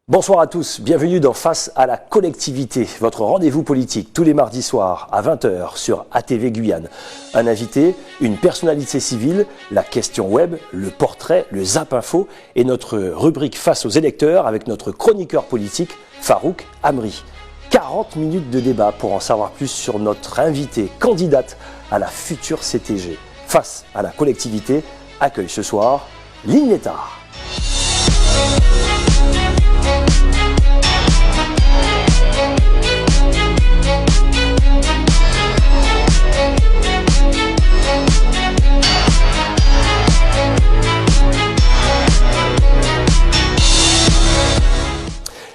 Bonsoir à tous, bienvenue dans Face à la collectivité, votre rendez-vous politique tous les mardis soirs à 20h sur ATV Guyane. Un invité, une personnalité civile, la question web, le portrait, le zap info et notre rubrique Face aux électeurs avec notre chroniqueur politique Farouk Amri. 40 minutes de débat pour en savoir plus sur notre invitée candidate à la future CTG. Face à la collectivité accueille ce soir Lynn Létard.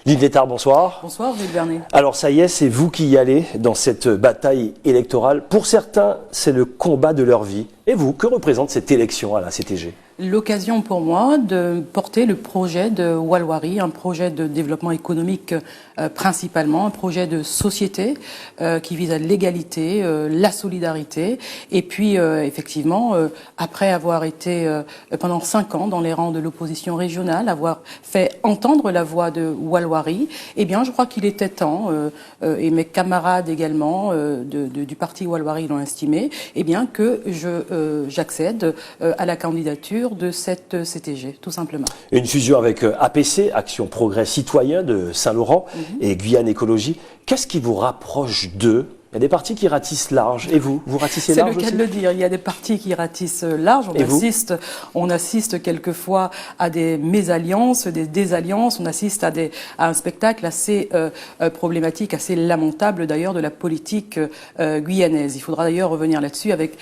Lynn Létard, bonsoir. Bonsoir, Gilles Vernet. Alors ça y est, c'est vous qui y allez dans cette bataille électorale. Pour certains, c'est le combat de leur vie. Et vous, que représente cette élection à la CTG ? L'occasion pour moi de porter le projet de Walwari, un projet de développement économique principalement, un projet de société qui vise à l'égalité, la solidarité. Et puis effectivement, après avoir été pendant 5 ans dans les rangs de l'opposition régionale, avoir fait entendre la voix de Walwari, eh bien je crois qu'il était temps, et mes camarades également du parti Walwari l'ont estimé, eh bien que j'accède à la candidature de cette CTG, tout simplement. Une fusion avec APC, Action Progrès Citoyen de Saint-Laurent, et Guyane Écologie. Qu'est-ce qui vous rapproche d'eux ? Il y a des partis qui ratissent large. Et vous ratissez large aussi ? C'est le cas de le dire. Il y a des partis qui ratissent large. On assiste quelquefois à des mésalliances, des désalliances. On assiste à un spectacle assez problématique, assez lamentable d'ailleurs de la politique guyanaise. Il faudra d'ailleurs revenir là-dessus avec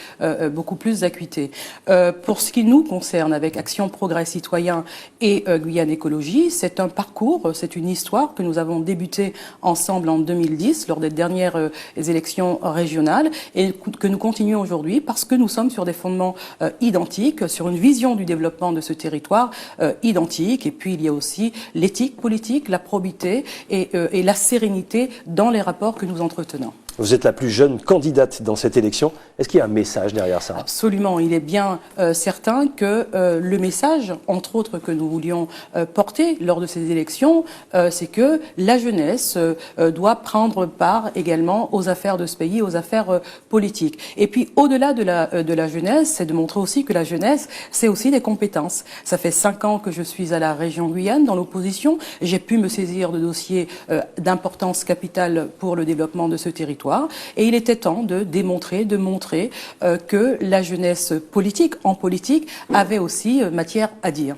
beaucoup plus d'acuité. Pour ce qui nous concerne, avec Action Progrès Citoyen et Guyane Écologie, c'est un parcours, c'est une histoire que nous avons débuté ensemble en 2010 lors des dernières élections régionales et que nous continuons aujourd'hui parce que nous sommes sur des fondements identiques, sur une vision du développement de ce territoire identique. Et puis il y a aussi l'éthique politique, la probité et la sérénité dans les rapports que nous entretenons. Vous êtes la plus jeune candidate dans cette élection. Est-ce qu'il y a un message derrière ça ? Absolument. Il est bien certain que le message, entre autres, que nous voulions porter lors de ces élections, c'est que la jeunesse doit prendre part également aux affaires de ce pays, aux affaires politiques. Et puis, au-delà de la jeunesse, c'est de montrer aussi que la jeunesse, c'est aussi des compétences. Ça fait 5 ans que je suis à la région Guyane, dans l'opposition. J'ai pu me saisir de dossiers d'importance capitale pour le développement de ce territoire. Et il était temps de montrer que la jeunesse politique, en politique, avait aussi matière à dire.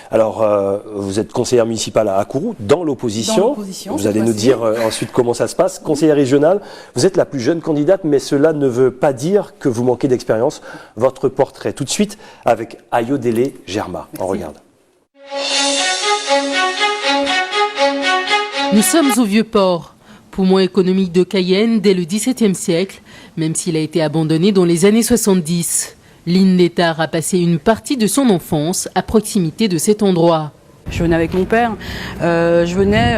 Alors, vous êtes conseillère municipale à Akourou, dans l'opposition. Vous allez nous dire ensuite comment ça se passe. Conseillère régionale, vous êtes la plus jeune candidate, mais cela ne veut pas dire que vous manquez d'expérience. Votre portrait, tout de suite, avec Ayodele Germa. On regarde. Nous sommes au Vieux-Port. Poumon économique de Cayenne dès le XVIIe siècle, même s'il a été abandonné dans les années 70. Lynn Létard a passé une partie de son enfance à proximité de cet endroit. Je venais avec mon père, je venais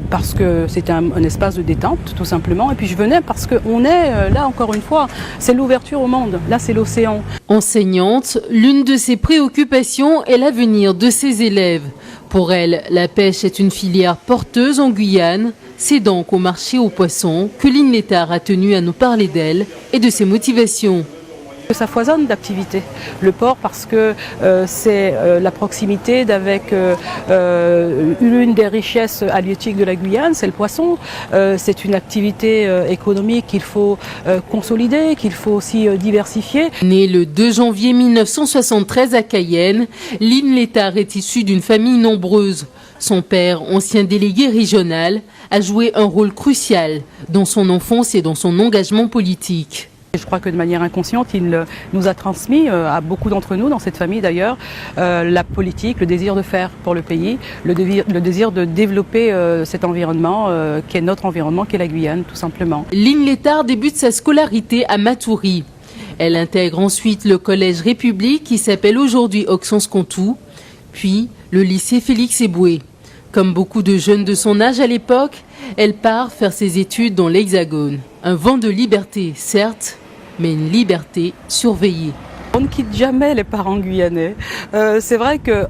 parce que c'était un espace de détente tout simplement, et puis je venais parce qu'on est là encore une fois, c'est l'ouverture au monde, là c'est l'océan. Enseignante, l'une de ses préoccupations est l'avenir de ses élèves. Pour elle, la pêche est une filière porteuse en Guyane. C'est donc au marché aux poissons que Lynn Létard a tenu à nous parler d'elle et de ses motivations. Ça foisonne d'activités. Le port parce que c'est la proximité d'avec une des richesses halieutiques de la Guyane, c'est le poisson. C'est une activité économique qu'il faut consolider, qu'il faut aussi diversifier. Née le 2 janvier 1973 à Cayenne, Lynn Létard est issue d'une famille nombreuse. Son père, ancien délégué régional, a joué un rôle crucial dans son enfance et dans son engagement politique. Je crois que de manière inconsciente, il nous a transmis à beaucoup d'entre nous, dans cette famille d'ailleurs, la politique, le désir de faire pour le pays, le désir de développer cet environnement qui est notre environnement, qui est la Guyane, tout simplement. Lynn Létard débute sa scolarité à Matoury. Elle intègre ensuite le collège République qui s'appelle aujourd'hui Auxence-Contoux, puis le lycée Félix Éboué. Comme beaucoup de jeunes de son âge à l'époque, elle part faire ses études dans l'Hexagone. Un vent de liberté, certes, mais une liberté surveillée. On ne quitte jamais les parents guyanais. C'est vrai que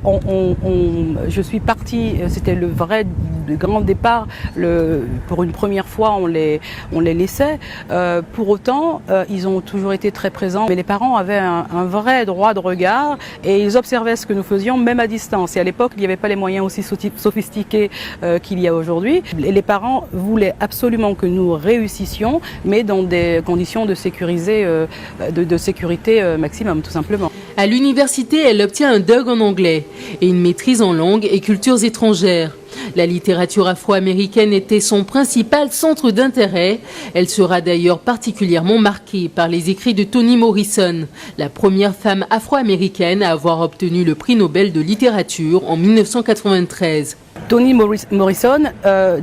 je suis partie, c'était le grand départ. Pour une première fois, on les laissait. Pour autant, ils ont toujours été très présents. Mais les parents avaient un vrai droit de regard et ils observaient ce que nous faisions, même à distance. Et à l'époque, il n'y avait pas les moyens aussi sophistiqués qu'il y a aujourd'hui. Les parents voulaient absolument que nous réussissions, mais dans des conditions de sécurité maximum, tout simplement. À l'université, elle obtient un DUG en anglais et une maîtrise en langues et cultures étrangères. La littérature afro-américaine était son principal centre d'intérêt. Elle sera d'ailleurs particulièrement marquée par les écrits de Toni Morrison, la première femme afro-américaine à avoir obtenu le prix Nobel de littérature en 1993. Toni Morrison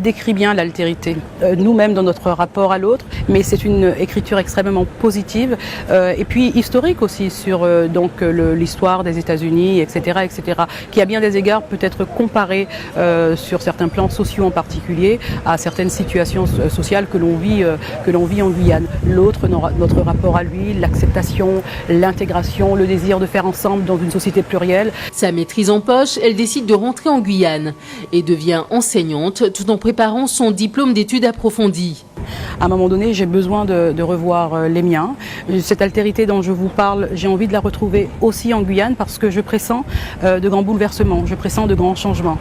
décrit bien l'altérité, nous-mêmes dans notre rapport à l'autre, mais c'est une écriture extrêmement positive et puis historique aussi sur l'histoire des États-Unis, etc., qui à bien des égards peut être comparée sur certains plans sociaux en particulier à certaines situations sociales que l'on vit en Guyane. L'autre, notre rapport à lui, l'acceptation, l'intégration, le désir de faire ensemble dans une société plurielle. Sa maîtrise en poche, elle décide de rentrer en Guyane et devient enseignante tout en préparant son diplôme d'études approfondies. À un moment donné, j'ai besoin de revoir les miens. Cette altérité dont je vous parle, j'ai envie de la retrouver aussi en Guyane parce que je pressens de grands bouleversements, je pressens de grands changements.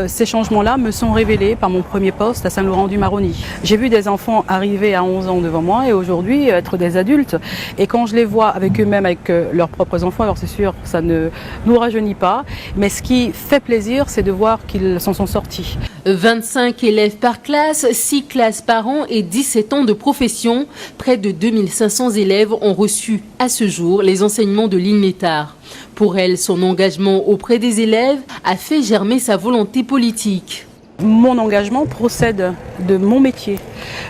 Ces changements-là me sont révélés par mon premier poste à Saint-Laurent-du-Maroni. J'ai vu des enfants arriver à 11 ans devant moi et aujourd'hui être des adultes. Et quand je les vois avec eux-mêmes, avec leurs propres enfants, alors c'est sûr, ça ne nous rajeunit pas. Mais ce qui fait plaisir, c'est de voir qu'ils s'en sont sortis. 25 élèves par classe, 6 classes par an et 17 ans de profession. Près de 2500 élèves ont reçu à ce jour les enseignements de Lynn Létard. Pour elle, son engagement auprès des élèves a fait germer sa volonté politique. Mon engagement procède de mon métier.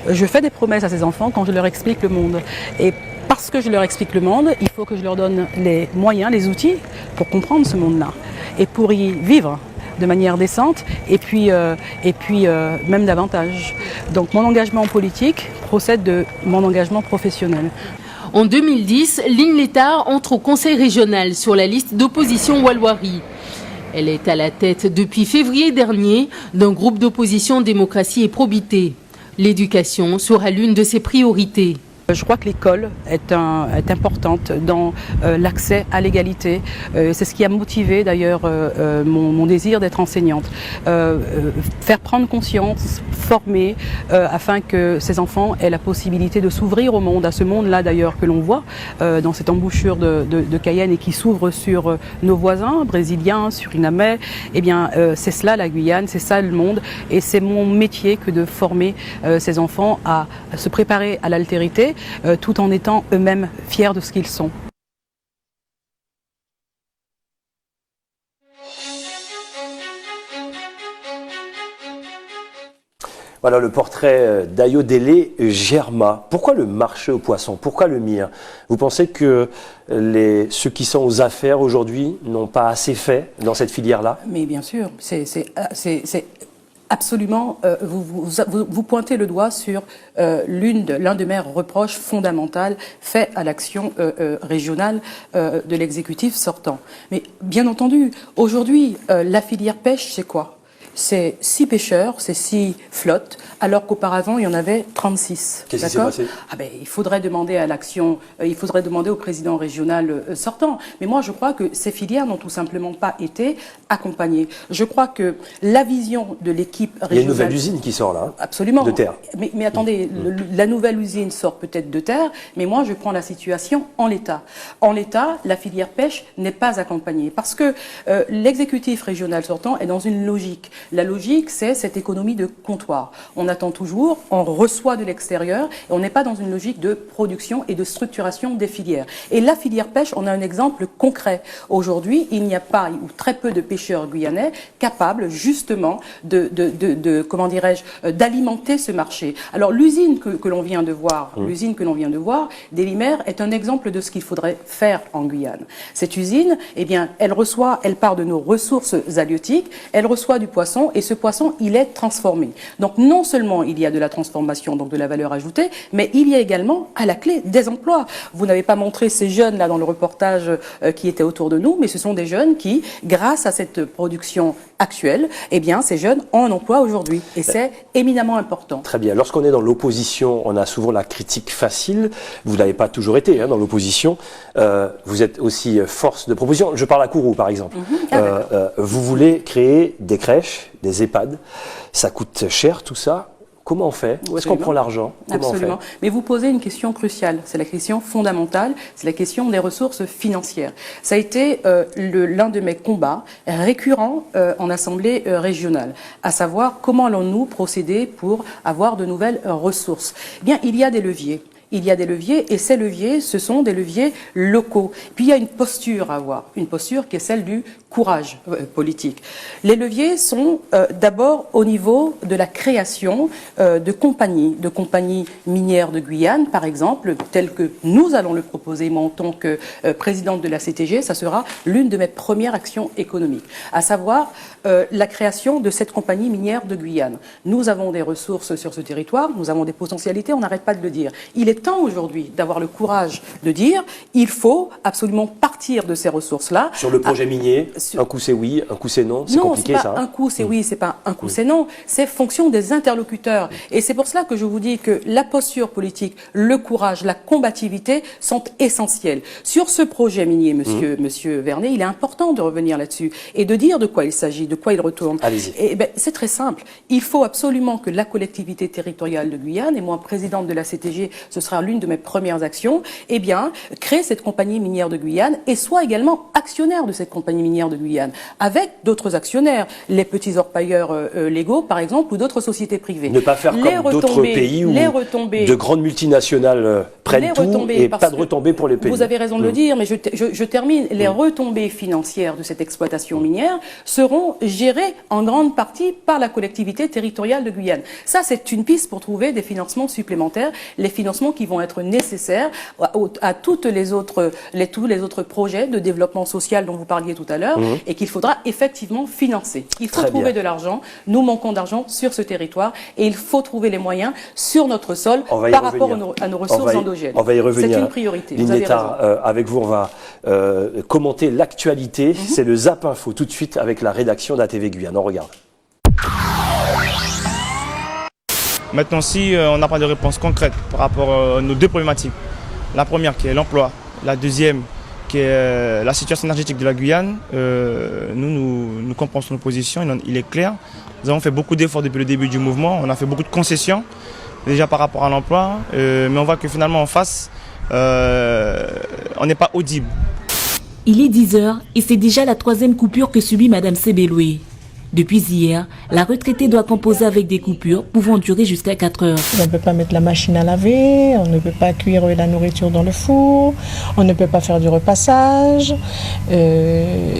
Je fais des promesses à ces enfants quand je leur explique le monde. Et parce que je leur explique le monde, il faut que je leur donne les moyens, les outils pour comprendre ce monde-là et pour y vivre de manière décente et puis même davantage. Donc mon engagement politique procède de mon engagement professionnel. En 2010, Lynn Létard entre au conseil régional sur la liste d'opposition Walwari. Elle est à la tête depuis février dernier d'un groupe d'opposition Démocratie et Probité. L'éducation sera l'une de ses priorités. Je crois que l'école est importante dans l'accès à l'égalité. C'est ce qui a motivé d'ailleurs mon désir d'être enseignante. Faire prendre conscience, former, afin que ces enfants aient la possibilité de s'ouvrir au monde, à ce monde-là d'ailleurs que l'on voit dans cette embouchure de Cayenne et qui s'ouvre sur nos voisins brésiliens, surinamais. Eh bien, c'est cela la Guyane, c'est ça le monde, et c'est mon métier que de former ces enfants à se préparer à l'altérité. Tout en étant eux-mêmes fiers de ce qu'ils sont. Voilà le portrait d'Ayodele Germa. Pourquoi le marché aux poissons? Pourquoi le mire? Vous pensez que ceux qui sont aux affaires aujourd'hui n'ont pas assez fait dans cette filière-là? Mais bien sûr, c'est absolument, vous pointez le doigt sur l'un de mes reproches fondamentaux faits à l'action régionale de l'exécutif sortant. Mais bien entendu, aujourd'hui, la filière pêche, c'est quoi? C'est 6 pêcheurs, c'est 6 flottes, alors qu'auparavant, il y en avait 36. Qu'est-ce qui s'est passé? Il faudrait demander à l'action, il faudrait demander au président régional sortant. Mais moi, je crois que ces filières n'ont tout simplement pas été accompagnées. Je crois que la vision de l'équipe régionale... Il y a une nouvelle usine qui sort là. Absolument. De terre. Mais attendez, la nouvelle usine sort peut-être de terre, mais moi, je prends la situation en l'état. En l'état, la filière pêche n'est pas accompagnée parce que l'exécutif régional sortant est dans une logique. La logique, c'est cette économie de comptoir. On attend toujours, on reçoit de l'extérieur et on n'est pas dans une logique de production et de structuration des filières. Et la filière pêche, on a un exemple concret. Aujourd'hui, il n'y a pas ou très peu de pêcheurs guyanais capables justement d'alimenter ce marché. Alors l'usine que l'on vient de voir, Délimère, est un exemple de ce qu'il faudrait faire en Guyane. Cette usine, eh bien, elle part de nos ressources halieutiques, elle reçoit du poisson poisson et ce poisson, il est transformé. Donc non seulement il y a de la transformation, donc de la valeur ajoutée, mais il y a également à la clé des emplois. Vous n'avez pas montré ces jeunes là dans le reportage qui étaient autour de nous, mais ce sont des jeunes qui, grâce à cette production actuelle, eh bien ces jeunes ont un emploi aujourd'hui et c'est éminemment important. Très bien. Lorsqu'on est dans l'opposition, on a souvent la critique facile. Vous n'avez pas toujours été dans l'opposition. Vous êtes aussi force de proposition. Je parle à Kourou, par exemple. Vous voulez créer des crèches, des EHPAD. Ça coûte cher, tout ça. Comment on fait? Où est-ce qu'on prend l'argent? Absolument. Mais vous posez une question cruciale. C'est la question fondamentale. C'est la question des ressources financières. Ça a été l'un de mes combats récurrents en assemblée régionale, à savoir comment allons-nous procéder pour avoir de nouvelles ressources. Eh bien, il y a des leviers. Il y a des leviers et ces leviers, ce sont des leviers locaux. Puis il y a une posture à avoir, une posture qui est celle du courage politique. Les leviers sont d'abord au niveau de la création de compagnies minières de Guyane, par exemple, telles que nous allons le proposer, moi en tant que présidente de la CTG, ça sera l'une de mes premières actions économiques, à savoir la création de cette compagnie minière de Guyane. Nous avons des ressources sur ce territoire, nous avons des potentialités, on n'arrête pas de le dire. Il est temps aujourd'hui d'avoir le courage de dire il faut absolument partir de ces ressources-là. Sur le projet minier, un coup c'est oui, un coup c'est non, c'est compliqué ça. Non, un coup c'est oui, c'est pas un coup c'est non, c'est fonction des interlocuteurs. Et c'est pour cela que je vous dis que la posture politique, le courage, la combativité sont essentiels. Sur ce projet minier, monsieur Vernet, il est important de revenir là-dessus et de dire de quoi il s'agit, de quoi il retourne. Allez-y. Et c'est très simple. Il faut absolument que la collectivité territoriale de Guyane, et moi présidente de la CTG, ce sera l'une de mes premières actions, eh bien, crée cette compagnie minière de Guyane et soit également actionnaire de cette compagnie minière de Guyane, avec d'autres actionnaires, les petits orpailleurs légaux, par exemple, ou d'autres sociétés privées. Ne pas faire comme d'autres pays où de grandes multinationales prennent tout et pas de retombées pour les pays. Vous avez raison de le dire, mais je termine. Les retombées financières de cette exploitation minière seront gérées en grande partie par la collectivité territoriale de Guyane. Ça, c'est une piste pour trouver des financements supplémentaires, les financements qui vont être nécessaires à tous les autres projets de développement social dont vous parliez tout à l'heure et qu'il faudra effectivement financer. Il faut trouver de l'argent. Nous manquons d'argent sur ce territoire et il faut trouver les moyens sur notre sol par rapport à nos ressources endogènes. On va y revenir. C'est une priorité. Lynn Létard, avec vous, on va commenter l'actualité. C'est le Zap Info tout de suite avec la rédaction d'ATV Guyane. On regarde. Maintenant, si on n'a pas de réponse concrète par rapport à nos deux problématiques, la première qui est l'emploi, la deuxième qui est la situation énergétique de la Guyane, nous comprenons nos positions, il est clair. Nous avons fait beaucoup d'efforts depuis le début du mouvement, on a fait beaucoup de concessions, déjà par rapport à l'emploi, mais on voit que finalement en face, on n'est pas audible. Il est 10h et c'est déjà la troisième coupure que subit Madame Sebeloué. Depuis hier, la retraitée doit composer avec des coupures pouvant durer jusqu'à 4 heures. On ne peut pas mettre la machine à laver, on ne peut pas cuire la nourriture dans le four, on ne peut pas faire du repassage. Et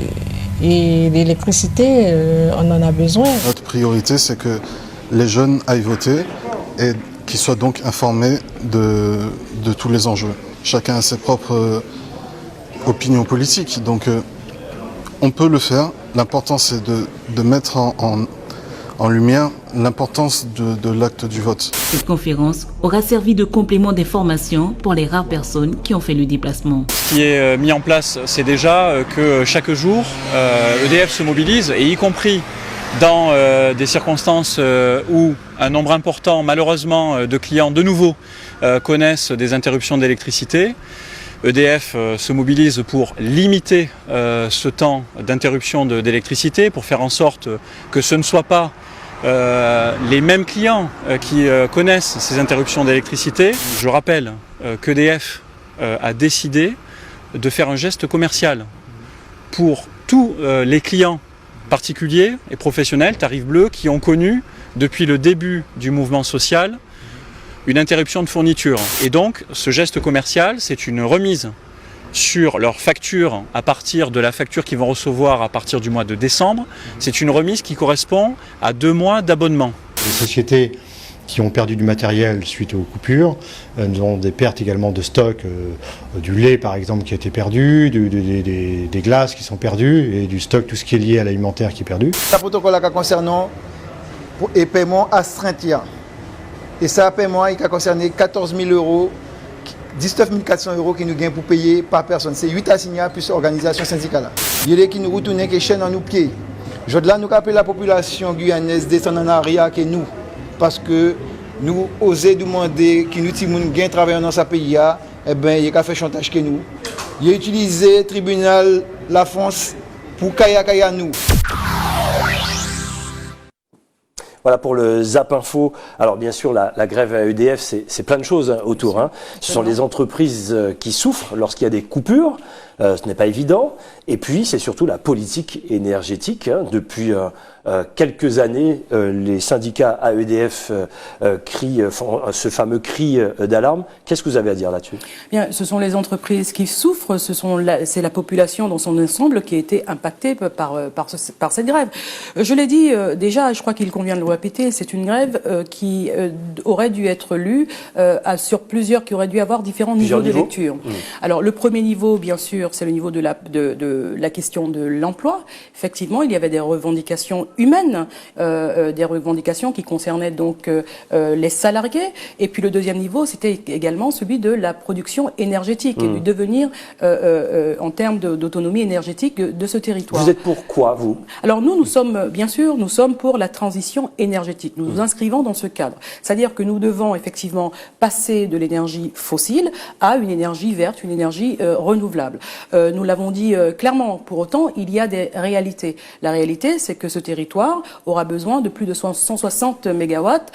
l'électricité, on en a besoin. Notre priorité, c'est que les jeunes aillent voter et qu'ils soient donc informés de tous les enjeux. Chacun a ses propres opinions politiques, donc on peut le faire. L'important, c'est de mettre en lumière l'importance de l'acte du vote. Cette conférence aura servi de complément d'information pour les rares personnes qui ont fait le déplacement. Ce qui est mis en place, c'est déjà que chaque jour, EDF se mobilise, et y compris dans des circonstances où un nombre important, malheureusement, de clients de nouveau connaissent des interruptions d'électricité. EDF se mobilise pour limiter ce temps d'interruption d'électricité, pour faire en sorte que ce ne soit pas les mêmes clients qui connaissent ces interruptions d'électricité. Je rappelle qu'EDF a décidé de faire un geste commercial pour tous les clients particuliers et professionnels, tarifs bleus, qui ont connu depuis le début du mouvement social une interruption de fourniture. Et donc, ce geste commercial, c'est une remise sur leur facture à partir de la facture qu'ils vont recevoir à partir du mois de décembre. C'est une remise qui correspond à 2 mois d'abonnement. Les sociétés qui ont perdu du matériel suite aux coupures. Nous avons des pertes également de stock, du lait par exemple qui a été perdu, des glaces qui sont perdues et du stock, tout ce qui est lié à l'alimentaire qui est perdu. Le protocole concernant le paiement astreint. Et ça, le paiement il a concerné 14 000 euros, 19 400 euros qui nous gagnent pour payer par personne. C'est 8 assignats plus l'organisation syndicale. Il y a qui nous retournent qui chaîne en nos pieds. Je dois nous appeler la population guyanaise descendre en arrière que nous. Parce que nous osons demander que nous gagnent travaillant dans ce pays, eh bien, il y a fait chantage que nous. Il a utilisé le tribunal La France pour kaya nous. Voilà pour le Zap Info. Alors bien sûr, la grève à EDF, c'est plein de choses autour. Hein. Ce sont les entreprises qui souffrent lorsqu'il y a des coupures. Ce n'est pas évident. Et puis, c'est surtout la politique énergétique. Hein. Depuis quelques années, les syndicats à EDF font ce fameux cri d'alarme. Qu'est-ce que vous avez à dire là-dessus? Bien, ce sont les entreprises qui souffrent. C'est la population dans son ensemble qui a été impactée par cette grève. Je l'ai dit déjà, je crois qu'il convient de le répéter, c'est une grève qui aurait dû être lue sur plusieurs, qui aurait dû avoir différents niveaux de lecture. Alors, le premier niveau, bien sûr, c'est le niveau de la question de l'emploi. Effectivement, il y avait des revendications humaines, des revendications qui concernaient donc les salariés. Et puis le deuxième niveau, c'était également celui de la production énergétique et du devenir en termes d'autonomie énergétique de ce territoire. Vous êtes pour quoi, vous? Alors nous sommes, bien sûr, nous sommes pour la transition énergétique. Nous nous inscrivons dans ce cadre. C'est-à-dire que nous devons effectivement passer de l'énergie fossile à une énergie verte, une énergie renouvelable. Nous l'avons dit clairement. Pour autant, il y a des réalités. La réalité, c'est que ce territoire aura besoin de plus de 160 mégawatts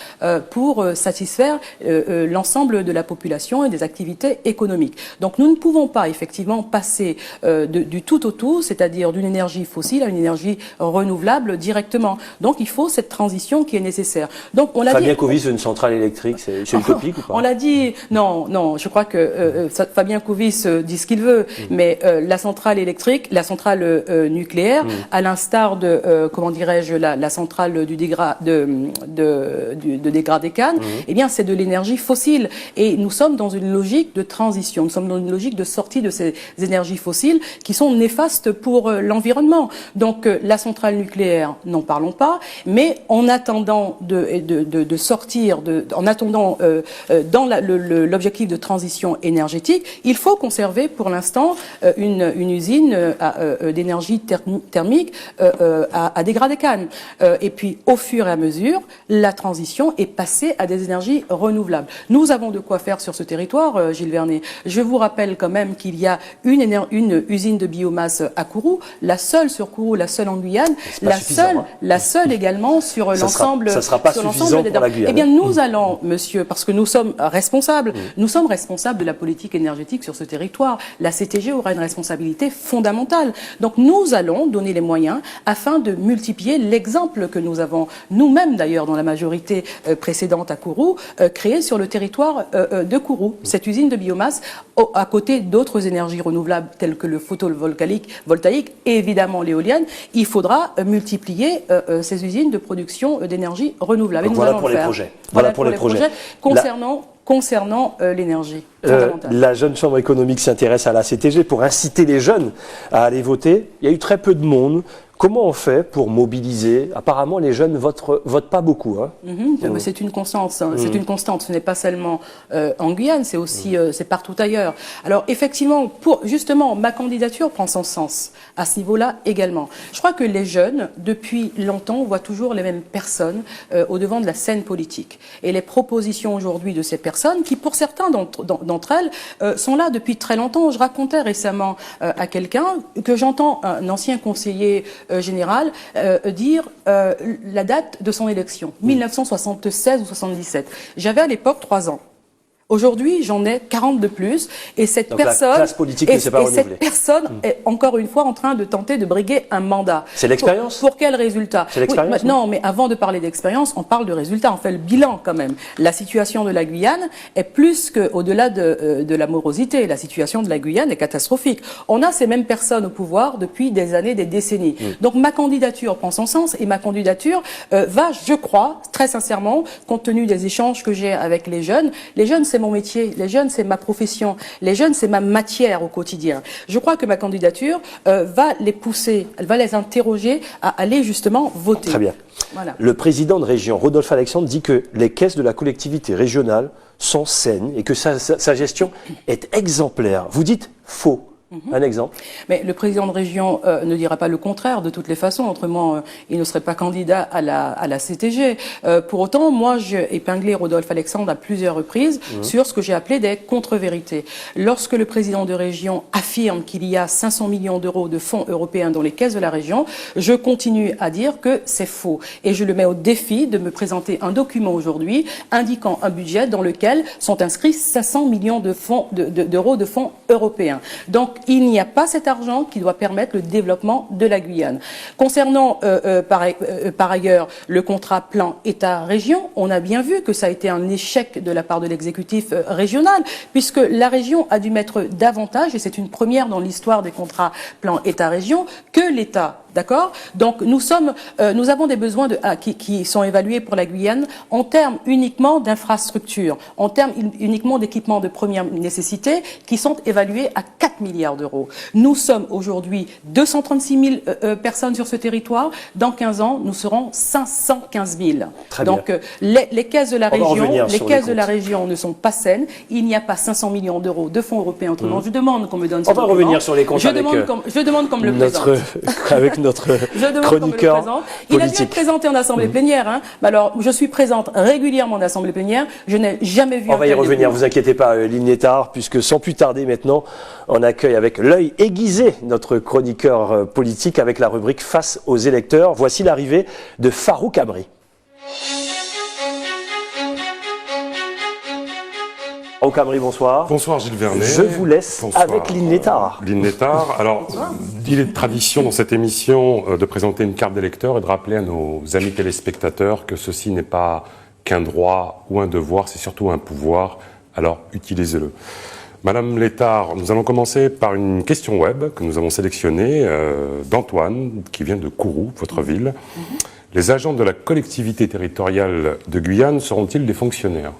pour satisfaire l'ensemble de la population et des activités économiques. Donc nous ne pouvons pas effectivement passer du tout au tout, c'est-à-dire d'une énergie fossile à une énergie renouvelable directement. Donc il faut cette transition qui est nécessaire. Donc on l'a dit. Fabien Covisse, une centrale électrique, c'est utopique ou pas? On l'a dit. Non. Je crois que Fabien Covisse dit ce qu'il veut, mais la centrale électrique, la centrale nucléaire, à l'instar de comment dirais-je la centrale de Dégradé-Cannes, eh bien c'est de l'énergie fossile et nous sommes dans une logique de transition, nous sommes dans une logique de sortie de ces énergies fossiles qui sont néfastes pour l'environnement. Donc la centrale nucléaire, n'en parlons pas, mais en attendant de sortir, en attendant dans l'objectif de transition énergétique, il faut conserver pour l'instant une usine d'énergie thermique à Dégradé-Cannes. Et puis, au fur et à mesure, la transition est passée à des énergies renouvelables. Nous avons de quoi faire sur ce territoire, Gilles Vernet. Je vous rappelle quand même qu'il y a une usine de biomasse à Kourou, la seule sur Kourou, la seule en Guyane, la seule également sur l'ensemble. Ça ne sera pas suffisant pour la Guyane. Eh bien, nous allons, monsieur, parce que nous sommes responsables, nous sommes responsables de la politique énergétique sur ce territoire. La CTG aura une responsabilité fondamentale. Donc, nous allons donner les moyens afin de multiplier l'exemple que nous avons nous-mêmes, d'ailleurs, dans la majorité précédente à Kourou, créé sur le territoire de Kourou. Cette usine de biomasse, à côté d'autres énergies renouvelables telles que le photovoltaïque et évidemment l'éolienne, il faudra multiplier ces usines de production d'énergie renouvelable. Donc, voilà pour les projets. Voilà pour les projets concernant l'énergie. La Jeune Chambre économique s'intéresse à la CTG pour inciter les jeunes à aller voter. Il y a eu très peu de monde. Comment on fait pour mobiliser? Apparemment, les jeunes votent pas beaucoup. Hein. C'est une constante. C'est une constante. Ce n'est pas seulement en Guyane, c'est aussi c'est partout ailleurs. Alors effectivement, justement, ma candidature prend son sens à ce niveau-là également. Je crois que les jeunes, depuis longtemps, voient toujours les mêmes personnes au devant de la scène politique. Et les propositions aujourd'hui de ces personnes, qui pour certains d'entre elles sont là depuis très longtemps. Je racontais récemment à quelqu'un que j'entends un ancien conseiller général dire la date de son élection, 1976 ou 77. J'avais à l'époque 3 ans. Aujourd'hui, j'en ai 40 de plus, et cette Donc personne, la classe politique ne s'est pas renouvelée. cette personne est encore une fois en train de tenter de briguer un mandat. C'est l'expérience. Pour quel résultat? C'est l'expérience. Oui, non, mais avant de parler d'expérience, on parle de résultat. On fait le bilan quand même. La situation de la Guyane est plus qu'au-delà de la morosité. La situation de la Guyane est catastrophique. On a ces mêmes personnes au pouvoir depuis des années, des décennies. Donc ma candidature prend son sens, et ma candidature va, je crois, très sincèrement, compte tenu des échanges que j'ai avec les jeunes, c'est mon métier, les jeunes, c'est ma profession, les jeunes, c'est ma matière au quotidien. Je crois que ma candidature va les pousser, elle va les interroger à aller justement voter. Très bien. Voilà. Le président de région, Rodolphe Alexandre, dit que les caisses de la collectivité régionale sont saines et que sa gestion est exemplaire. Vous dites faux. Un exemple. Mais le président de région ne dira pas le contraire de toutes les façons, autrement il ne serait pas candidat à la CTG. Pour autant, moi j'ai épinglé Rodolphe Alexandre à plusieurs reprises sur ce que j'ai appelé des contre-vérités. Lorsque le président de région affirme qu'il y a 500 millions d'euros de fonds européens dans les caisses de la région, je continue à dire que c'est faux. Et je le mets au défi de me présenter un document aujourd'hui indiquant un budget dans lequel sont inscrits 500 millions d'euros de fonds européens. Donc il n'y a pas cet argent qui doit permettre le développement de la Guyane. Concernant par ailleurs le contrat plan État-région, on a bien vu que ça a été un échec de la part de l'exécutif régional, puisque la région a dû mettre davantage, et c'est une première dans l'histoire des contrats plan État-région, que l'État. D'accord? Donc nous avons des besoins qui sont évalués pour la Guyane en termes uniquement d'infrastructures, en termes uniquement d'équipements de première nécessité, qui sont évalués à 4 milliards d'euros. Nous sommes aujourd'hui 236 000 personnes sur ce territoire. Dans 15 ans, nous serons 515 000. Très Donc bien. Les caisses de la région, ne sont pas saines. Il n'y a pas 500 millions d'euros de fonds européens. Autrement, je demande qu'on me donne. On va revenir sur les comptes je demande qu'on me le présente. Avec notre chroniqueur Il a dû être présenté en assemblée plénière. Hein. Alors, je suis présente régulièrement en assemblée plénière. Je n'ai jamais vu. On va y revenir, vous inquiétez pas, Lynn Létard, puisque sans plus tarder maintenant, on accueille avec l'œil aiguisé notre chroniqueur politique avec la rubrique Face aux électeurs. Voici l'arrivée de Farouk Amri. Farouk Amri, bonsoir. Bonsoir Gilles Vernet. Je vous laisse avec Lynn Létard. Lynn Létard. Alors, il est de tradition dans cette émission de présenter une carte d'électeur et de rappeler à nos amis téléspectateurs que ceci n'est pas qu'un droit ou un devoir, c'est surtout un pouvoir. Alors, utilisez-le. Madame Létard, nous allons commencer par une question web que nous avons sélectionnée d'Antoine, qui vient de Kourou, votre ville. Les agents de la collectivité territoriale de Guyane seront-ils des fonctionnaires ?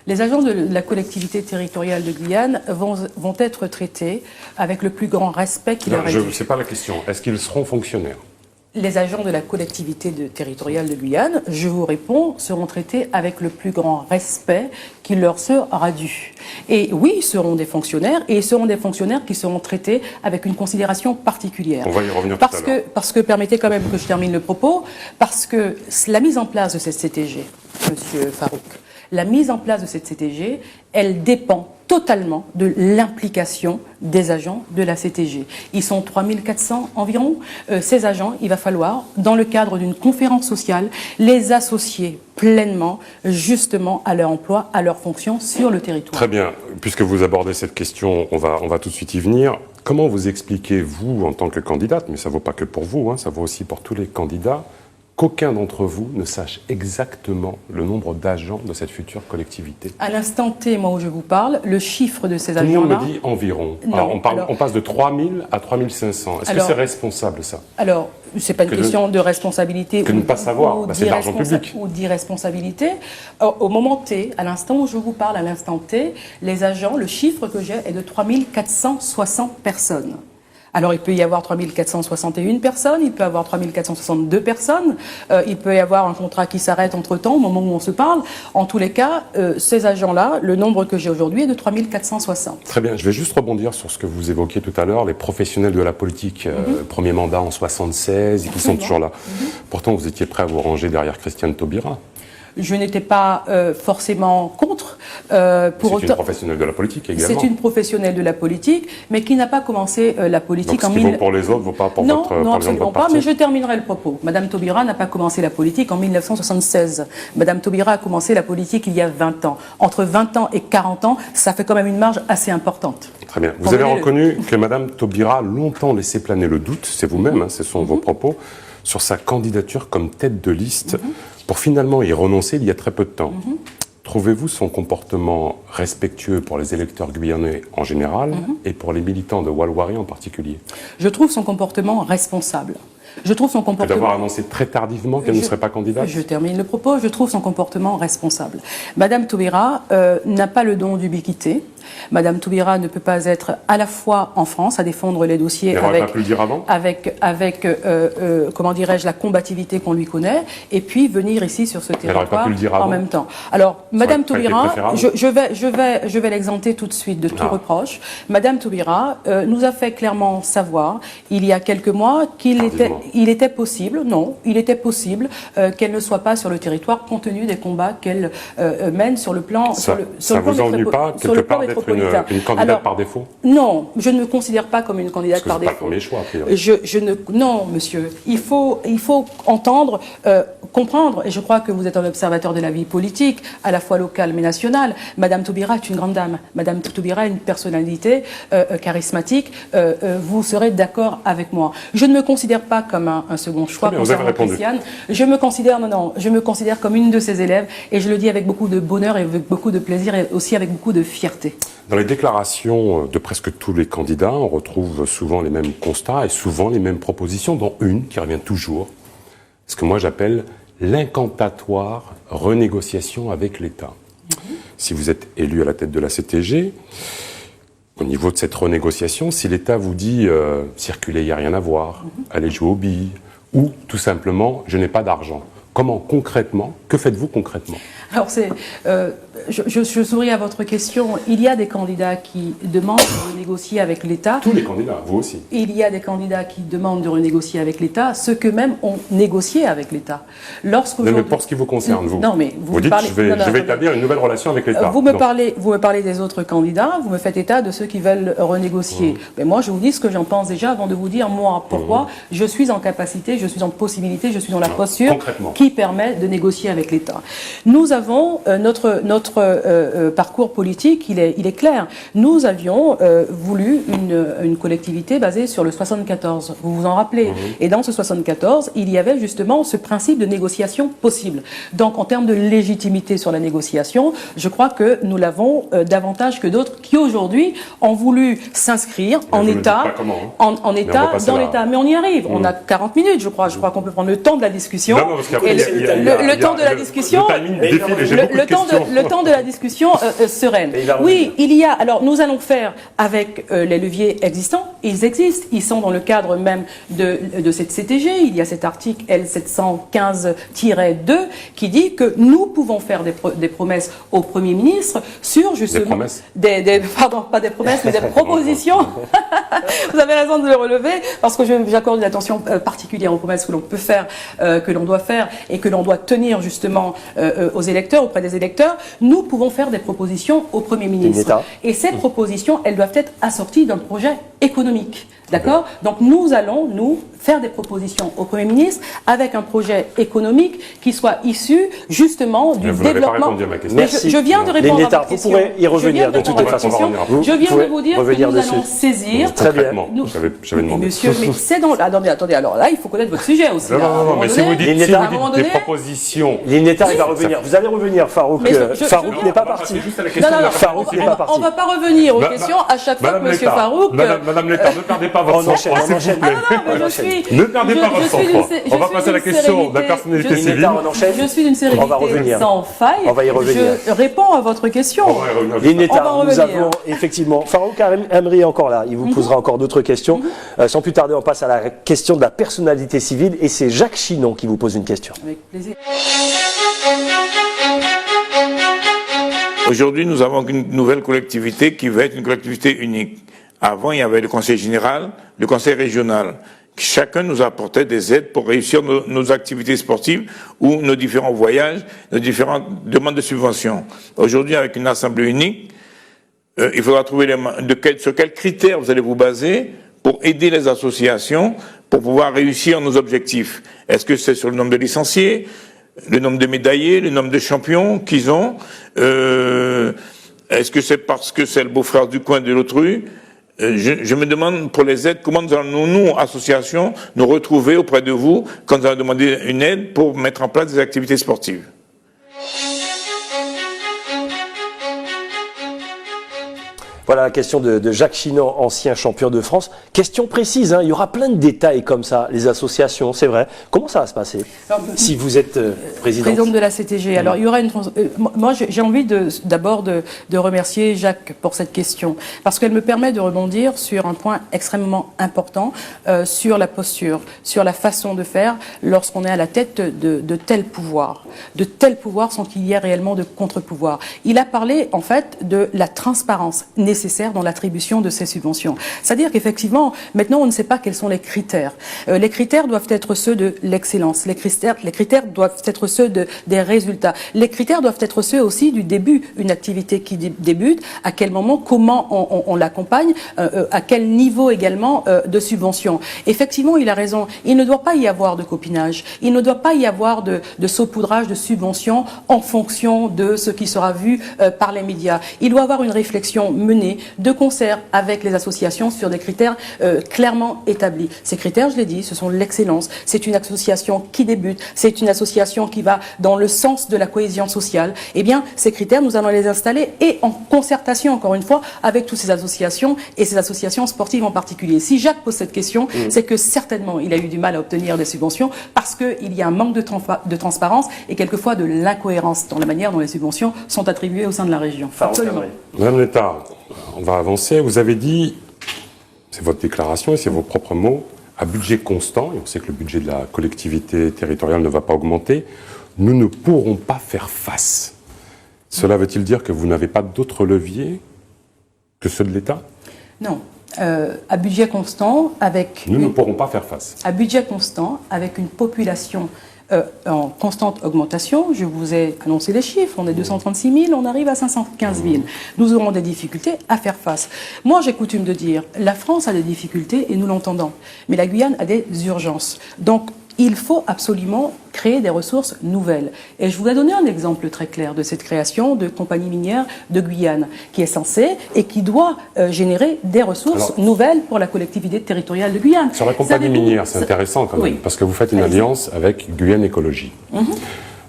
Les agents de la collectivité territoriale de Guyane vont être traités avec le plus grand respect qu'il leur est dû. Ce n'est pas la question. Est-ce qu'ils seront fonctionnaires ? Les agents de la collectivité territoriale de Guyane, je vous réponds, seront traités avec le plus grand respect qui leur sera dû. Et oui, ils seront des fonctionnaires, et ils seront des fonctionnaires qui seront traités avec une considération particulière. On va y revenir tout à l'heure. Parce que, permettez quand même que je termine le propos, parce que la mise en place de cette CTG, Monsieur Farouk, la mise en place de cette CTG, elle dépend totalement de l'implication des agents de la CTG. Ils sont 3400 environ. Ces agents, il va falloir, dans le cadre d'une conférence sociale, les associer pleinement, justement, à leur emploi, à leur fonction sur le territoire. Très bien. Puisque vous abordez cette question, on va tout de suite y venir. Comment vous expliquez, vous, en tant que candidate, mais ça ne vaut pas que pour vous, hein, ça vaut aussi pour tous les candidats, qu'aucun d'entre vous ne sache exactement le nombre d'agents de cette future collectivité? À l'instant T, moi où je vous parle, le chiffre de ces agents-là... Tout le monde me dit environ. Non, alors, on passe de 3000 à 3500. Est-ce que c'est responsable, ça? Alors, c'est pas une question de responsabilité... Que ne pas savoir, c'est de l'argent public. Ou d'irresponsabilité. Au moment T, à l'instant où je vous parle, à l'instant T, les agents, le chiffre que j'ai est de 3460 personnes. Alors, il peut y avoir 3461 personnes, il peut y avoir 3462 personnes, il peut y avoir un contrat qui s'arrête entre-temps, au moment où on se parle. En tous les cas, ces agents-là, le nombre que j'ai aujourd'hui est de 3460. Très bien, je vais juste rebondir sur ce que vous évoquiez tout à l'heure, les professionnels de la politique, premier mandat en 76, et qui sont toujours là. Pourtant, vous étiez prêt à vous ranger derrière Christiane Taubira. Je n'étais pas forcément contre. C'est une professionnelle de la politique également. C'est une professionnelle de la politique, mais qui n'a pas commencé la politique en 19... vaut pour les autres, vaut pas pour votre Non, absolument pas, mais je terminerai le propos. Madame Taubira n'a pas commencé la politique en 1976. Madame Taubira a commencé la politique il y a 20 ans. Entre 20 ans et 40 ans, ça fait quand même une marge assez importante. Très bien. Vous avez reconnu que Madame Taubira a longtemps laissé planer le doute, c'est vous-même, hein, ce sont vos propos, sur sa candidature comme tête de liste, pour finalement y renoncer il y a très peu de temps. Trouvez-vous son comportement respectueux pour les électeurs guyanais en général et pour les militants de Walwari en particulier? Je trouve son comportement responsable. Je trouve son comportement... D'avoir annoncé très tardivement qu'elle ne serait pas candidate? Je termine le propos. Je trouve son comportement responsable. Madame Taubira n'a pas le don d'ubiquité. Madame Taubira ne peut pas être à la fois en France à défendre les dossiers elle avec, pas pu le dire avant comment dirais-je, la combativité qu'on lui connaît, et puis venir ici sur ce territoire pas pu le dire avant. En même temps. Alors, Madame Taubira, je vais l'exempter tout de suite de tout reproche. Madame Taubira nous a fait clairement savoir, il y a quelques mois, il était possible qu'elle ne soit pas sur le territoire compte tenu des combats qu'elle mène sur le plan ça vous ennuie pas quelque part d'être une candidate par défaut? Non, je ne me considère pas comme une candidate par défaut. C'est pas le premier choix, a priori. Non, monsieur. Il faut entendre, comprendre, et je crois que vous êtes un observateur de la vie politique, à la fois locale mais nationale. Madame Taubira est une grande dame. Madame Taubira est une personnalité charismatique. Vous serez d'accord avec moi. Je ne me considère pas comme un second choix concernant Christiane. Je me considère comme une de ses élèves, et je le dis avec beaucoup de bonheur et avec beaucoup de plaisir et aussi avec beaucoup de fierté. Dans les déclarations de presque tous les candidats, on retrouve souvent les mêmes constats et souvent les mêmes propositions, dont une qui revient toujours, ce que moi j'appelle l'incantatoire renégociation avec l'État. Si vous êtes élu à la tête de la CTG, au niveau de cette renégociation, si l'État vous dit circuler, il n'y a rien à voir, allez jouer aux billes, ou tout simplement, je n'ai pas d'argent. Comment concrètement, que faites-vous concrètement? Alors je souris à votre question. Il y a des candidats qui demandent de renégocier avec l'État. Tous les candidats, vous aussi. Il y a des candidats qui demandent de renégocier avec l'État, ceux qu'eux-mêmes ont négocié avec l'État. Mais pour ce qui vous concerne, vous. Non, mais vous dites je vais établir une nouvelle relation avec l'État. Vous me parlez des autres candidats, vous me faites état de ceux qui veulent renégocier. Mais moi, je vous dis ce que j'en pense déjà avant de vous dire, moi, pourquoi je suis en capacité, je suis en possibilité, je suis dans la posture qui permet de négocier avec l'État. Nous avons notre parcours politique, il est clair. Nous avions voulu une collectivité basée sur le 74. Vous vous en rappelez? Et dans ce 74, il y avait justement ce principe de négociation possible. Donc, en termes de légitimité sur la négociation, je crois que nous l'avons davantage que d'autres qui aujourd'hui ont voulu s'inscrire en État, en État dans l'État. Mais on y arrive. On a 40 minutes, je crois. Je crois qu'on peut prendre le temps de la discussion. Non, parce qu'après, le temps de la discussion. Le temps de la discussion sereine. Oui, il y a. Alors, nous allons faire avec les leviers existants. Ils existent. Ils sont dans le cadre même de cette CTG. Il y a cet article L715-2 qui dit que nous pouvons faire des promesses au Premier ministre sur justement... Des promesses pardon, pas des promesses, mais des propositions. Vous avez raison de le relever, parce que j'accorde une attention particulière aux promesses que l'on peut faire, que l'on doit faire et que l'on doit tenir justement aux électeurs, auprès des électeurs. Nous pouvons faire des propositions au Premier ministre. Et ces propositions, elles doivent être assorties d'un projet économique. D'accord? Donc nous allons, faire des propositions au Premier ministre avec un projet économique qui soit issu justement du développement. Merci. Je viens de répondre à votre question. Vous pourrez y revenir de toute façon. Je viens de vous dire que nous allons saisir. Très bien. J'avais demandé. Monsieur, mais c'est dans... Attendez, alors là, il faut connaître votre sujet aussi. Non, mais si vous dites des propositions... L'INETA, il va revenir. Vous allez revenir, Farouk. Farouk n'est pas parti. Non, Farouk n'est pas parti. On ne va pas revenir aux questions à chaque fois que monsieur Farouk... Madame l'État, ne perdez pas votre sang-froid, s'il vous plaît. Ne perdez pas votre sang-froid. On va passer à la question de la personnalité civile. Je suis d'une sérénité sans faille. On va y revenir. Je réponds à votre question. L'INETA, nous avons effectivement... Farouk Amri est encore là. Il vous posera encore d'autres questions. Sans plus tarder, on passe à la question de la personnalité civile. Et c'est Jacques Chinon qui vous pose une question. Avec plaisir. Aujourd'hui, nous avons une nouvelle collectivité qui va être une collectivité unique. Avant, il y avait le conseil général, le conseil régional, Chacun nous apportait des aides pour réussir nos activités sportives ou nos différents voyages, nos différentes demandes de subventions. Aujourd'hui, avec une assemblée unique, il faudra trouver sur quels critères vous allez vous baser pour aider les associations pour pouvoir réussir nos objectifs. Est-ce que c'est sur le nombre de licenciés, le nombre de médaillés, le nombre de champions qu'ils ont? Est-ce que c'est parce que c'est le beau-frère du coin de l'autre rue? Je me demande pour les aides, comment nous allons, nous, associations, nous retrouver auprès de vous quand nous allons demander une aide pour mettre en place des activités sportives. Voilà la question de Jacques Chinan, ancien champion de France. Question précise, hein, il y aura plein de détails comme ça, les associations, c'est vrai. Comment ça va se passer si vous êtes présidente de la CTG? Alors, il y aura moi, j'ai envie d'abord de remercier Jacques pour cette question, parce qu'elle me permet de rebondir sur un point extrêmement important, sur la posture, sur la façon de faire lorsqu'on est à la tête de tels pouvoirs sans qu'il y ait réellement de contre-pouvoir. Il a parlé, en fait, de la transparence nécessaire dans l'attribution de ces subventions. C'est-à-dire qu'effectivement, maintenant, on ne sait pas quels sont les critères. Les critères doivent être ceux de l'excellence. Les critères doivent être ceux des résultats. Les critères doivent être ceux aussi du début. Une activité qui débute, à quel moment, comment on l'accompagne, à quel niveau également de subvention. Effectivement, il a raison. Il ne doit pas y avoir de copinage. Il ne doit pas y avoir de saupoudrage de subventions en fonction de ce qui sera vu par les médias. Il doit y avoir une réflexion menée de concert avec les associations sur des critères clairement établis. Ces critères, je l'ai dit, ce sont l'excellence. C'est une association qui débute, c'est une association qui va dans le sens de la cohésion sociale. Eh bien, ces critères, nous allons les installer et en concertation, encore une fois, avec toutes ces associations et ces associations sportives en particulier. Si Jacques pose cette question, c'est que certainement, il a eu du mal à obtenir des subventions parce qu'il y a un manque de transparence et quelquefois de l'incohérence dans la manière dont les subventions sont attribuées au sein de la région. Absolument. Madame Létard, on va avancer. Vous avez dit, c'est votre déclaration et c'est vos propres mots, à budget constant, et on sait que le budget de la collectivité territoriale ne va pas augmenter, nous ne pourrons pas faire face. Cela veut-il dire que vous n'avez pas d'autres leviers que ceux de l'État? Non. À budget constant, nous ne pourrons pas faire face. À budget constant, avec une population en constante augmentation, je vous ai annoncé les chiffres, on est 236 000, on arrive à 515 000. Nous aurons des difficultés à faire face. Moi, j'ai coutume de dire, la France a des difficultés et nous l'entendons, mais la Guyane a des urgences. Donc, il faut absolument créer des ressources nouvelles. Et je vous ai donné un exemple très clair de cette création de compagnie minière de Guyane, qui est censée et qui doit générer des ressources nouvelles pour la collectivité territoriale de Guyane. Sur la compagnie minière, c'est intéressant quand même, parce que vous faites une alliance avec Guyane Écologie.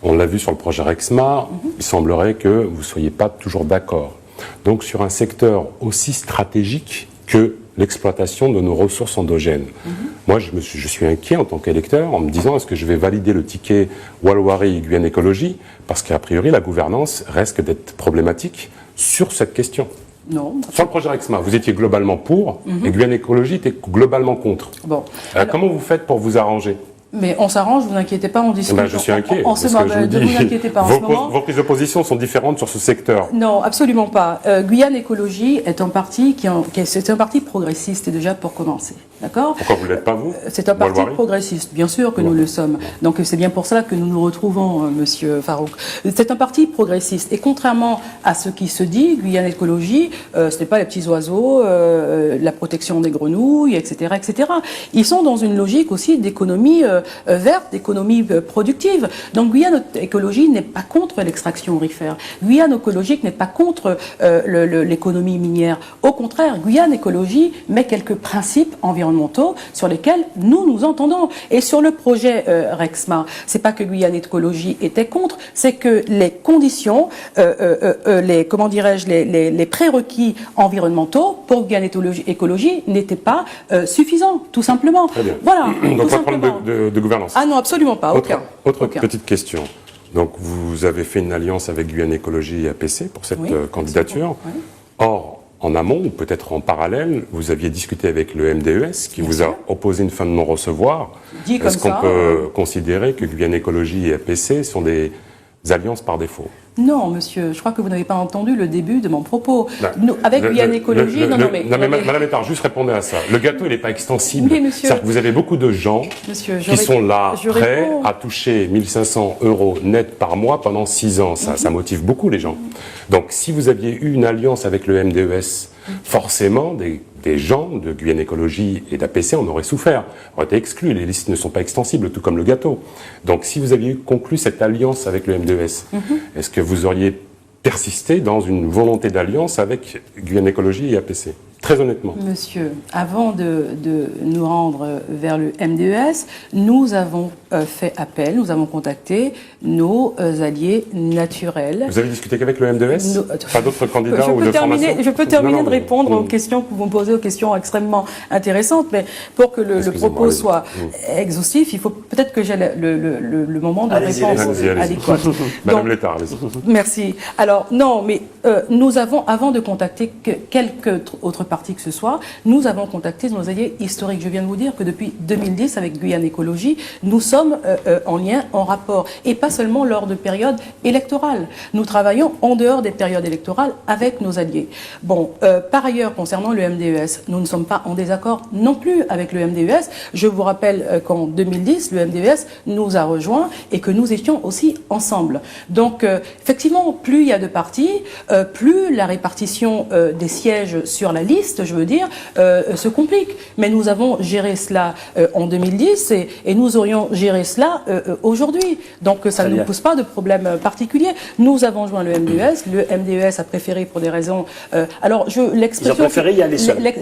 On l'a vu sur le projet Rexma, il semblerait que vous ne soyez pas toujours d'accord. Donc sur un secteur aussi stratégique que l'exploitation de nos ressources endogènes. Moi, je suis inquiet en tant qu'électeur en me disant est-ce que je vais valider le ticket Walwari Guyane Écologie parce qu'a priori la gouvernance risque d'être problématique sur cette question. Non. Sur le projet Rexma, vous étiez globalement pour et Guyane Écologie était globalement contre. Bon. Comment vous faites pour vous arranger ? Mais on s'arrange, vous inquiétez pas, on discute. Je suis inquiet. En ce moment, ne vous inquiétez pas en ce moment. Vos prises de position sont différentes sur ce secteur. Non, absolument pas. Guyane Écologie est un parti c'est un parti progressiste déjà pour commencer. D'accord ? Pourquoi vous ne l'êtes pas, vous ? C'est un parti progressiste, bien sûr que nous le sommes. Donc c'est bien pour cela que nous nous retrouvons, Monsieur Farouk. C'est un parti progressiste. Et contrairement à ce qui se dit, Guyane Écologie, ce n'est pas les petits oiseaux, la protection des grenouilles, etc., etc. Ils sont dans une logique aussi d'économie verte, d'économie productive. Donc Guyane Écologie n'est pas contre l'extraction aurifère. Guyane Écologique n'est pas contre l'économie minière. Au contraire, Guyane Écologie met quelques principes environnementaux sur lesquels nous entendons. Et sur le projet Rexma, c'est pas que Guyane Écologie était contre, c'est que les conditions, les prérequis environnementaux pour Guyane Écologie n'étaient pas suffisants, tout simplement. Très bien. Voilà. Donc pas de problème de gouvernance. Ah non, absolument pas. Autre petite question. Donc vous avez fait une alliance avec Guyane Écologie et APC pour cette candidature. Oui. Or, en amont, ou peut-être en parallèle, vous aviez discuté avec le MDES qui vous a opposé une fin de non-recevoir. Est-ce qu'on peut considérer que Guyane Écologie et APC sont des alliances par défaut ? Non, monsieur, je crois que vous n'avez pas entendu le début de mon propos. Nous, avec Guyane Écologie, Madame Ettard, juste répondez à ça. Le gâteau, il n'est pas extensible. Oui, monsieur. C'est-à-dire que vous avez beaucoup de gens qui sont là, prêts à toucher 1 500 € net par mois pendant 6 ans. Ça motive beaucoup les gens. Donc, si vous aviez eu une alliance avec le MDES, forcément, des gens de Guyane Écologie et d'APC en auraient souffert, auraient été exclus. Les listes ne sont pas extensibles, tout comme le gâteau. Donc, si vous aviez conclu cette alliance avec le MDES, est-ce que vous auriez persisté dans une volonté d'alliance avec Guyane Écologie et APC? Très honnêtement. Monsieur, avant de nous rendre vers le MDES, nous avons fait appel, nous avons contacté nos alliés naturels. Vous avez discuté qu'avec le MDES? Pas d'autres candidats ou de formation? Je peux terminer de répondre aux questions que vous me posez, aux questions extrêmement intéressantes, mais pour que le propos soit exhaustif, il faut peut-être que j'ai le moment de réponse adéquat. Madame Létard, allez-y. Merci. Alors, non, mais nous avons, avant de contacter quelque autre parti que ce soit, nous avons contacté nos alliés historiques. Je viens de vous dire que depuis 2010, avec Guyane Écologie, nous sommes en lien, en rapport, et pas seulement lors de périodes électorales. Nous travaillons en dehors des périodes électorales avec nos alliés. Bon, par ailleurs, concernant le MDES, nous ne sommes pas en désaccord non plus avec le MDES. Je vous rappelle qu'en 2010, le MDES nous a rejoints et que nous étions aussi ensemble. Donc, effectivement, plus il y a de partis, plus la répartition des sièges sur la liste, je veux dire, se complique. Mais nous avons géré cela en 2010 et nous aurions géré cela aujourd'hui. Donc ça ne nous pose pas de problème particulier. Nous avons joint le MDES. Le MDES a préféré pour des raisons...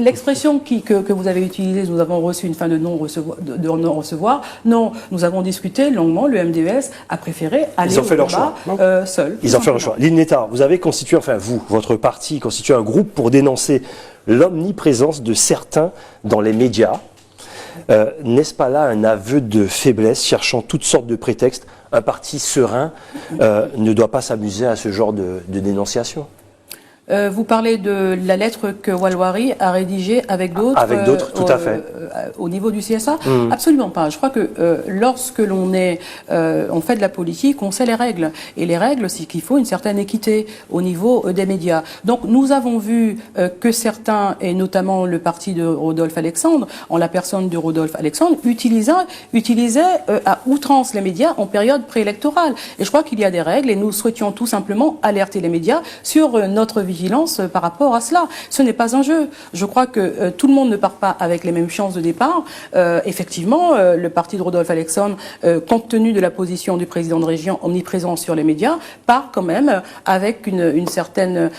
l'expression que vous avez utilisée, nous avons reçu une fin de non-recevoir. Non, nous avons discuté longuement. Le MDES a préféré aller au combat seul. Ils ont fait leur choix. Lynn Létard, vous avez constitué, enfin vous, votre parti, constitué un groupe pour dénoncer l'omniprésence de certains dans les médias. N'est-ce pas là un aveu de faiblesse, cherchant toutes sortes de prétextes? Un parti serein ne doit pas s'amuser à ce genre de dénonciation. Vous parlez de la lettre que Walwari a rédigée avec d'autres. Avec d'autres, tout à fait. Au niveau du CSA, absolument pas. Je crois que lorsque on fait de la politique, on sait les règles. Et les règles, c'est qu'il faut une certaine équité au niveau des médias. Donc nous avons vu que certains, et notamment le parti de Rodolphe Alexandre, en la personne de Rodolphe Alexandre, utilisaient à outrance les médias en période préélectorale. Et je crois qu'il y a des règles et nous souhaitions tout simplement alerter les médias sur notre vigilance par rapport à cela. Ce n'est pas un jeu. Je crois que tout le monde ne part pas avec les mêmes chances de départ. Effectivement, le parti de Rodolphe Alexandre, compte tenu de la position du président de région omniprésent sur les médias, part quand même avec une certaine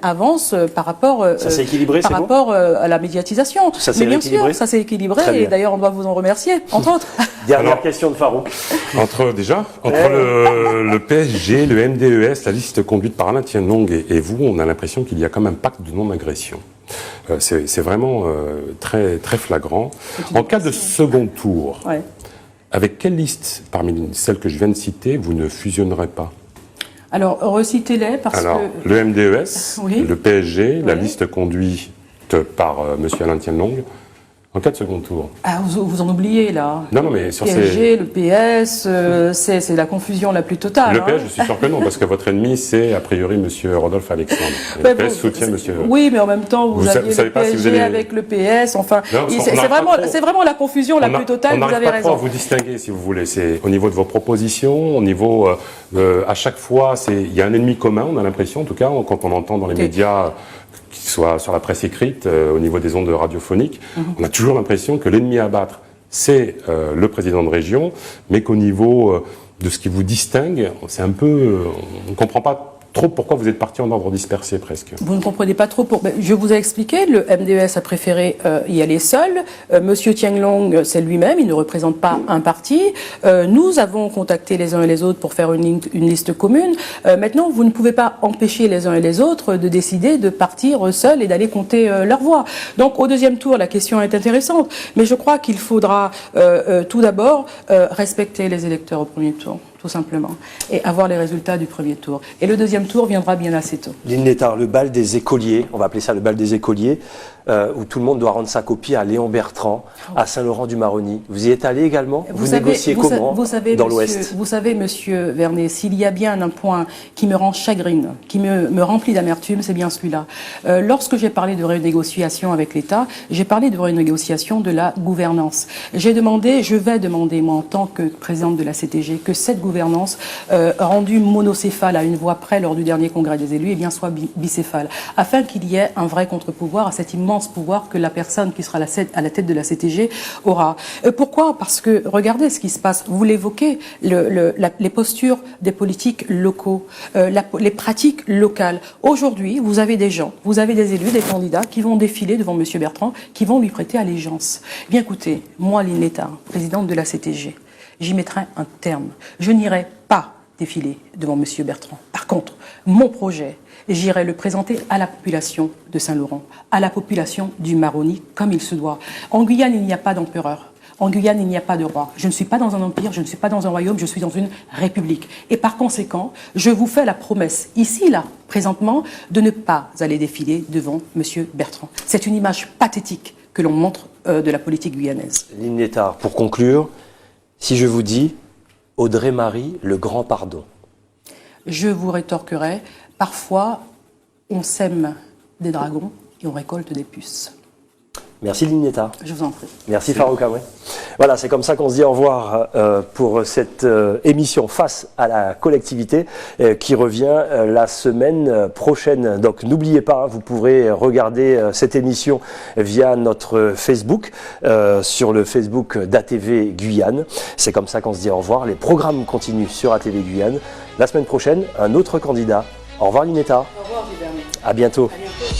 avance par rapport, à la médiatisation. Mais bien sûr, ça s'est équilibré et d'ailleurs on doit vous en remercier, entre autres. Dernière question de Farouk. Entre le PSG, le MDES, la liste conduite par Alain Tienlong et vous, on a l'impression qu'il y a comme un pacte de non-agression. C'est vraiment très, très flagrant. En cas de second tour, avec quelle liste, parmi celles que je viens de citer, vous ne fusionnerez pas? Alors, recitez-les parce que... Le MDES, le PSG, la liste conduite par M. Alain Tienlong, en cas de second tour. Ah, vous en oubliez, là. Non, mais sur PSG, le PS, c'est la confusion la plus totale. Le PS, je suis sûr que non, parce que votre ennemi, c'est a priori M. Rodolphe Alexandre. Le PS soutient M. Oui, mais en même temps, vous aviez le PSG avec le PS, enfin, c'est vraiment la confusion la plus totale, vous avez raison. On n'arrive pas à vous distinguer, si vous voulez. C'est au niveau de vos propositions, au niveau, à chaque fois, il y a un ennemi commun, on a l'impression, en tout cas, quand on entend dans les médias... qu'il soit sur la presse écrite, au niveau des ondes radiophoniques, on a toujours l'impression que l'ennemi à battre, c'est le président de région, mais qu'au niveau de ce qui vous distingue, c'est un peu... on ne comprend pas trop pourquoi vous êtes parti en ordre dispersé presque. Vous ne comprenez pas trop. Je vous ai expliqué, le MDES a préféré y aller seul. Monsieur Tienlong, c'est lui-même, il ne représente pas un parti. Nous avons contacté les uns et les autres pour faire une liste commune. Maintenant, vous ne pouvez pas empêcher les uns et les autres de décider de partir seuls et d'aller compter leur voix. Donc, au deuxième tour, la question est intéressante, mais je crois qu'il faudra tout d'abord respecter les électeurs au premier tour. tout simplement, et avoir les résultats du premier tour. Et le deuxième tour viendra bien assez tôt. Lynn Létard, le bal des écoliers, on va appeler ça le bal des écoliers, où tout le monde doit rendre sa copie à Léon Bertrand, à Saint-Laurent-du-Maroni. Vous y êtes allé également? Vous négociez comment dans l'Ouest? Vous savez, monsieur Vernet, s'il y a bien un point qui me rend chagrine, qui me remplit d'amertume, c'est bien celui-là. Lorsque j'ai parlé de renégociation avec l'État, j'ai parlé de renégociation de la gouvernance. Je vais demander, moi, en tant que présidente de la CTG, que cette gouvernance, rendue monocéphale à une voix près lors du dernier congrès des élus, eh bien, soit bicéphale, afin qu'il y ait un vrai contre-pouvoir à cet immense pouvoir que la personne qui sera à la tête de la CTG aura. Pourquoi? Parce que, regardez ce qui se passe. Vous l'évoquez, les postures des politiques locaux, les pratiques locales. Aujourd'hui, vous avez des gens, vous avez des élus, des candidats qui vont défiler devant M. Bertrand, qui vont lui prêter allégeance. Bien écoutez, moi, Lynn Létard, présidente de la CTG, j'y mettrai un terme. Je n'irai pas défiler devant M. Bertrand. Par contre, mon projet, j'irai le présenter à la population de Saint-Laurent, à la population du Maroni, comme il se doit. En Guyane, il n'y a pas d'empereur. En Guyane, il n'y a pas de roi. Je ne suis pas dans un empire, je ne suis pas dans un royaume, je suis dans une république. Et par conséquent, je vous fais la promesse, ici, là, présentement, de ne pas aller défiler devant M. Bertrand. C'est une image pathétique que l'on montre de la politique guyanaise. Lynn Létard, pour conclure, si je vous dis Audrey-Marie, le grand pardon. Je vous rétorquerai, parfois, on sème des dragons et on récolte des puces. Merci Lynn Létard. Je vous en prie. Merci Farouk Amri. Voilà, c'est comme ça qu'on se dit au revoir pour cette émission Face à la collectivité qui revient la semaine prochaine. Donc n'oubliez pas, vous pourrez regarder cette émission via notre Facebook, sur le Facebook d'ATV Guyane. C'est comme ça qu'on se dit au revoir. Les programmes continuent sur ATV Guyane. La semaine prochaine, un autre candidat. Au revoir Lynn Létard. Au revoir Gilles Vernet. À bientôt. À bientôt.